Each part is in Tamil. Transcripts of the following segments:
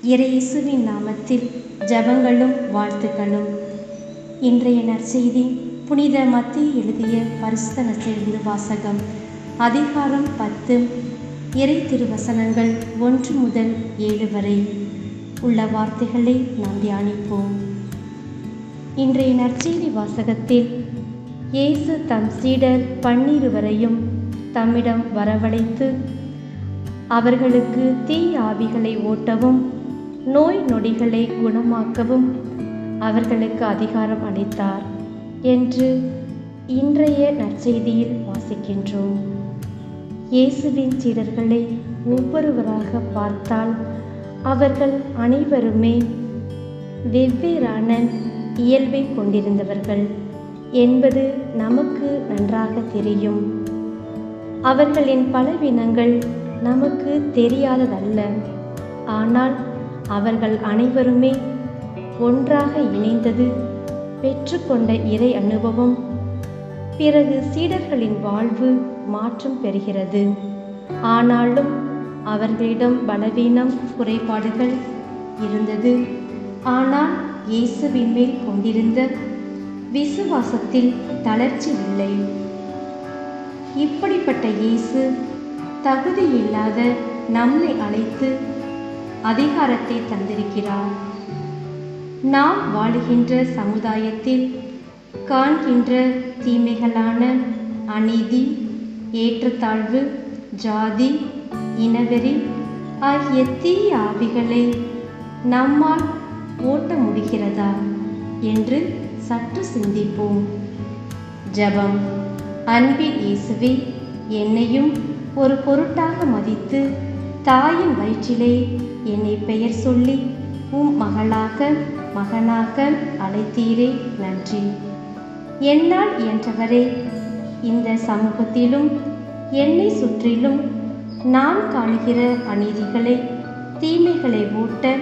இயேசுவின் நாமத்தில் ஜெபங்களும் வாழ்த்துக்களும். இன்றைய நற்செய்தி புனித மத்தேயு எழுதிய பரிசுத்த நற்செய்தி வாசகம். அதிகாரம் 10. இறை திருவசனங்கள் 1 முதல் 7 வரை உள்ள வார்த்தைகளை நாம் தியானிப்போம். இன்றைய நற்செய்தி வாசகத்தில் இயேசு தம் சீடர் 12 தம்மிடம் வரவழைத்து அவர்களுக்கு தீய ஆவிகளை ஓட்டவும் நோய் நொடிகளை குணமாக்கவும் அவர்களுக்கு அதிகாரம் அளித்தார் என்று இன்றைய நற்செய்தியில் வாசிக்கின்றோம். இயேசுவின் சீடர்களை ஒவ்வொருவராக பார்த்தால் அவர்கள் அனைவருமே வெவ்வேறான இயல்பை கொண்டிருந்தவர்கள் என்பது நமக்கு நன்றாக தெரியும். அவர்களின் பலவீனங்கள் நமக்கு தெரியாததல்ல. ஆனால் அவர்கள் அனைவருமே ஒன்றாக இணைந்தது பெற்றுக்கொண்ட இறை அனுபவம் பிறகு சீடர்களின் வாழ்வு மாற்றம் பெறுகிறது. ஆனாலும் அவர்களிடம் பலவீனம், குறைபாடுகள் இருந்தது. ஆனால் இயேசுவின் மேல் கொண்டிருந்த விசுவாசத்தில் தளர்ச்சி இல்லை. இப்படிப்பட்ட இயேசு தகுதியில்லாத நம்மை அழைத்து அதிகாரத்தை தந்திருக்கிறார். நாம் வாழுகின்ற சமுதாயத்தில் காண்கின்ற தீமைகளான அநீதி, ஏற்றத்தாழ்வு, ஜாதி, இனவெறி ஆகிய தீய ஆவிகளை நம்மால் ஓட்ட முடிகிறதா என்று சற்று சிந்திப்போம். ஜெபம். அன்பின் இயேசுவே, என்னையும் ஒரு பொருட்டாக மதித்து தாயின் வயிற்றிலே என்னை பெயர் சொல்லி மகளாக மகனாக அழைத்தீரே, நன்றி. என்னால் இயன்றவரே இந்த சமூகத்திலும் என்னை சுற்றிலும் நான் காணுகிற அநீதிகளை, தீமைகளை ஓட்ட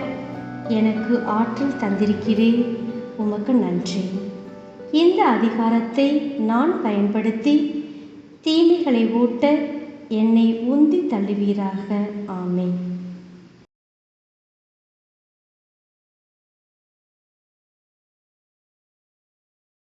எனக்கு ஆற்றல் தந்திருக்கிறேன். உமக்கு நன்றி. இந்த அதிகாரத்தை நான் பயன்படுத்தி தீமைகளை ஓட்ட என்னை உந்தி தள்ளுவீராக. ஆமென்.